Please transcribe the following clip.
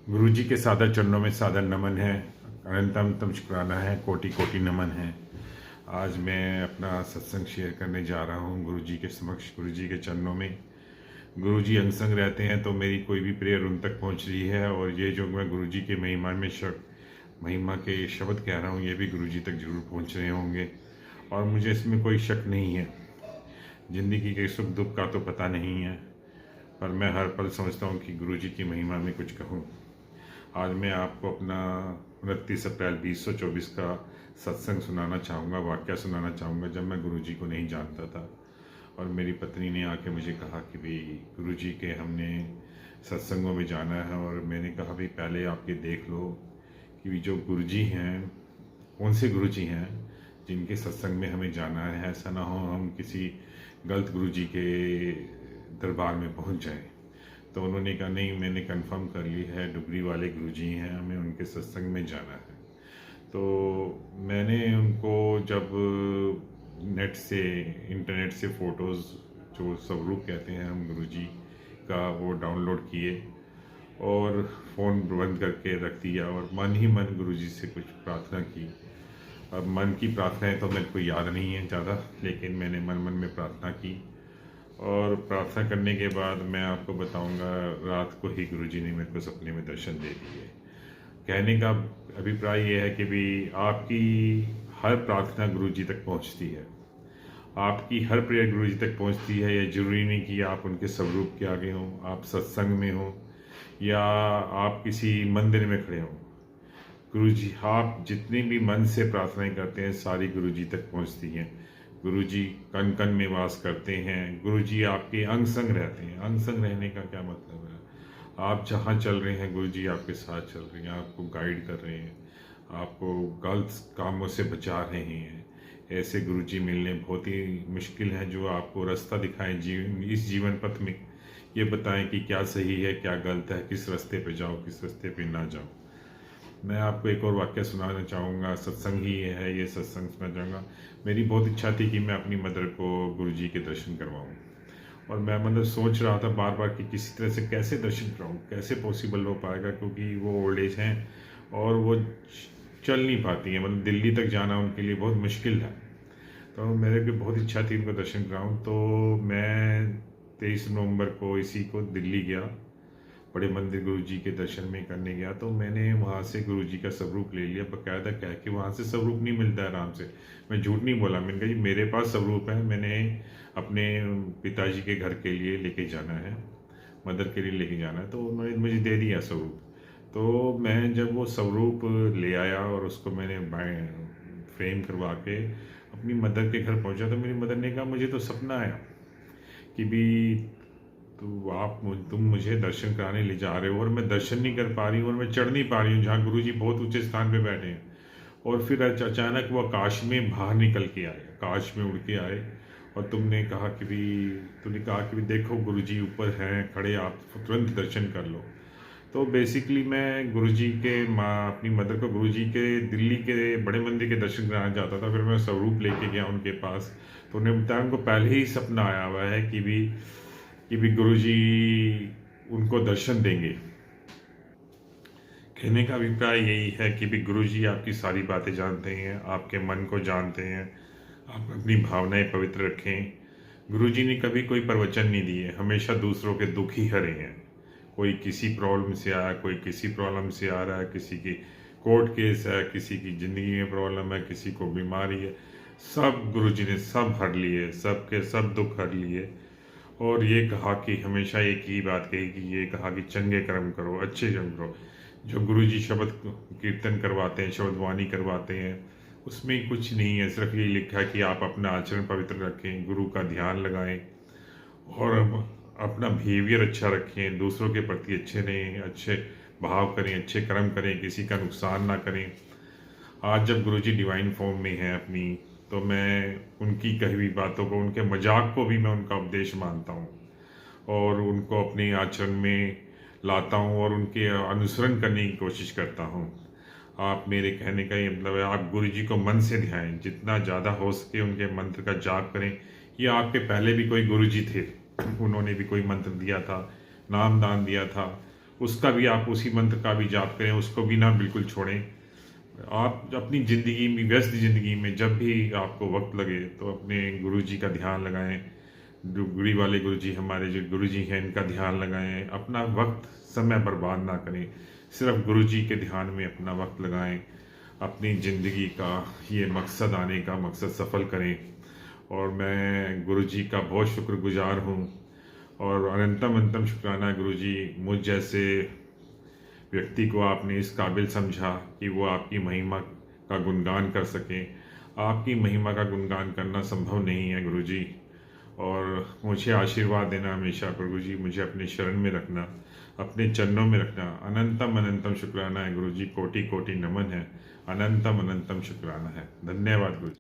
गुरु जी के सादर चरणों में सादर नमन है। अनंतम शुक्राना है, कोटि कोटि नमन है। आज मैं अपना सत्संग शेयर करने जा रहा हूँ गुरु जी के समक्ष, गुरु जी के चरणों में। गुरु जी अंग रहते हैं तो मेरी कोई भी प्रेयर उन तक पहुँच रही है, और ये जो मैं गुरु जी के महिमा के शब्द कह रहा हूँ, ये भी गुरु जी तक जरूर पहुँच रहे होंगे। और मुझे इसमें कोई शक नहीं है। ज़िंदगी के सुख दुख का तो पता नहीं है, पर मैं हर पल समझता हूँ कि गुरु जी की महिमा में कुछ कहूँ। आज मैं आपको अपना 29 अप्रैल 2024 का सत्संग सुनाना चाहूँगा, वाक़या सुनाना चाहूँगा जब मैं गुरु जी को नहीं जानता था। और मेरी पत्नी ने आके मुझे कहा कि भाई गुरु जी के हमने सत्संगों में जाना है। और मैंने कहा भाई पहले आप ये देख लो कि जो गुरु जी हैं, कौन से गुरु जी हैं जिनके सत्संग में हमें जाना है। ऐसा ना हो हम किसी गलत गुरु जी के दरबार में पहुंच जाएं। तो उन्होंने कहा नहीं, मैंने कंफर्म कर ली है, डुगरी वाले गुरुजी हैं, हमें उनके सत्संग में जाना है। तो मैंने उनको जब इंटरनेट से फ़ोटोज़, जो स्वरूप कहते हैं हम गुरुजी का, वो डाउनलोड किए और फ़ोन बंद करके रख दिया और मन ही मन गुरुजी से कुछ प्रार्थना की। अब मन की प्रार्थनाएं तो मेरे को याद नहीं है ज़्यादा, लेकिन मैंने मन मन में प्रार्थना की। और प्रार्थना करने के बाद मैं आपको बताऊंगा, रात को ही गुरुजी ने मेरे को सपने में दर्शन दे दिए। कहने का अभिप्राय ये है कि भी आपकी हर प्रार्थना गुरुजी तक पहुंचती है, आपकी हर प्रेयर गुरुजी तक पहुंचती है। ये जरूरी नहीं कि आप उनके स्वरूप के आगे हों, आप सत्संग में हो या आप किसी मंदिर में खड़े हों। गुरुजी, आप जितनी भी मन से प्रार्थनाएं करते हैं सारी गुरुजी तक पहुंचती हैं। गुरुजी कण कण में वास करते हैं। गुरुजी आपके अंग संग रहते हैं। अंग संग रहने का क्या मतलब है? आप जहाँ चल रहे हैं गुरुजी आपके साथ चल रहे हैं, आपको गाइड कर रहे हैं, आपको गलत कामों से बचा रहे हैं। ऐसे गुरुजी मिलने बहुत ही मुश्किल है, जो आपको रास्ता दिखाएं इस जीवन पथ में, ये बताएं कि क्या सही है क्या गलत है, किस रास्ते पे जाओ किस रास्ते पे ना जाओ। मैं आपको एक और वाक्य सुनाना चाहूँगा, सत्संग ही है ये, सत्संग सुना चाहूँगा। मेरी बहुत इच्छा थी कि मैं अपनी मदर को गुरुजी के दर्शन करवाऊँ, और मैं मतलब सोच रहा था बार बार कि किसी तरह से कैसे दर्शन कराऊँ, कैसे पॉसिबल हो पाएगा, क्योंकि वो ओल्ड एज हैं और वो चल नहीं पाती हैं। मतलब दिल्ली तक जाना उनके लिए बहुत मुश्किल है। तो मेरे भी बहुत इच्छा थी उनको दर्शन कराऊँ। तो मैं 23 नवंबर को इसी को दिल्ली गया, बड़े मंदिर गुरु जी के दर्शन में करने गया। तो मैंने वहाँ से गुरु जी का स्वरूप ले लिया, बकायदा कह के वहाँ से स्वरूप नहीं मिलता है आराम से। मैं झूठ नहीं बोला, मैंने कहा जी मेरे पास स्वरूप है, मैंने अपने पिताजी के घर के लिए लेके जाना है, मदर के लिए लेके जाना है। तो उन्होंने मुझे दे दिया स्वरूप। तो मैं जब वो स्वरूप ले आया और उसको मैंने फ्रेम करवा के अपनी मदर के घर पहुँचा, तो मेरी मदर ने कहा मुझे तो सपना आया कि भी तुम मुझे दर्शन कराने ले जा रहे हो और मैं दर्शन नहीं कर पा रही हूँ और मैं चढ़ नहीं पा रही हूँ जहाँ गुरुजी बहुत ऊंचे स्थान पे बैठे हैं। और फिर अचानक वो आकाश में बाहर निकल के आए, आकाश में उड़ के आए, और तूने कहा कि भी देखो गुरुजी ऊपर हैं खड़े, आप तुरंत दर्शन कर लो। तो बेसिकली मैं गुरुजी के अपनी मदर को गुरुजी के दिल्ली के बड़े मंदिर के दर्शन कराना चाहता था। फिर मैं स्वरूप लेके गया उनके पास, तो उन्हें बताया उनको पहले ही सपना आया हुआ है कि भी गुरुजी उनको दर्शन देंगे। कहने का अभिप्राय यही है कि भी गुरुजी आपकी सारी बातें जानते हैं, आपके मन को जानते हैं। आप अपनी भावनाएं पवित्र रखें। गुरुजी ने कभी कोई प्रवचन नहीं दिए, हमेशा दूसरों के दुख ही हरे हैं। कोई किसी प्रॉब्लम से आया, कोई किसी प्रॉब्लम से आ रहा है, किसी की कोर्ट केस है, किसी की ज़िंदगी में प्रॉब्लम है, किसी को बीमारी है, सब गुरुजी ने सब हर लिए, सबके सब दुख हर लिए। और ये कहा कि हमेशा एक ही बात कही कि ये कहा कि चंगे कर्म करो, अच्छे कर्म करो। जो गुरुजी शब्द कीर्तन करवाते हैं, शब्दवाणी करवाते हैं, उसमें कुछ नहीं है, सिर्फ ये लिखा है कि आप अपना आचरण पवित्र रखें, गुरु का ध्यान लगाएं और अपना बिहेवियर अच्छा रखें, दूसरों के प्रति अच्छे रहें, अच्छे भाव करें, अच्छे कर्म करें, किसी का नुकसान ना करें। आज जब गुरुजी डिवाइन फॉर्म में है अपनी, तो मैं उनकी कही हुई बातों को, उनके मजाक को भी मैं उनका उपदेश मानता हूँ और उनको अपने आचरण में लाता हूँ और उनके अनुसरण करने की कोशिश करता हूँ। आप मेरे कहने का ये मतलब है, आप गुरुजी को मन से ध्याएं, जितना ज़्यादा हो सके उनके मंत्र का जाप करें। ये आपके पहले भी कोई गुरुजी थे, उन्होंने भी कोई मंत्र दिया था, नाम दान दिया था, उसका भी आप उसी मंत्र का भी जाप करें, उसको भी ना बिल्कुल छोड़ें। आप अपनी ज़िंदगी में, व्यस्त ज़िंदगी में जब भी आपको वक्त लगे तो अपने गुरु जी का ध्यान लगाएं। डुगरी वाले गुरु जी, हमारे जो गुरु जी हैं, इनका ध्यान लगाएं। अपना वक्त समय बर्बाद ना करें, सिर्फ गुरु जी के ध्यान में अपना वक्त लगाएं। अपनी ज़िंदगी का ये मकसद, आने का मकसद सफल करें। और मैं गुरु जी का बहुत शुक्रगुजार हूँ और अनंतम अनंतम शुक्राना गुरु जी, मुझ जैसे व्यक्ति को आपने इस काबिल समझा कि वो आपकी महिमा का गुणगान कर सकें। आपकी महिमा का गुणगान करना संभव नहीं है गुरु जी, और मुझे आशीर्वाद देना हमेशा प्रभु जी, मुझे अपने शरण में रखना, अपने चरणों में रखना। अनंतम अनंतम शुक्राना है गुरु जी, कोटि कोटि नमन है, अनंतम अनंतम शुक्राना है। धन्यवाद गुरु जी।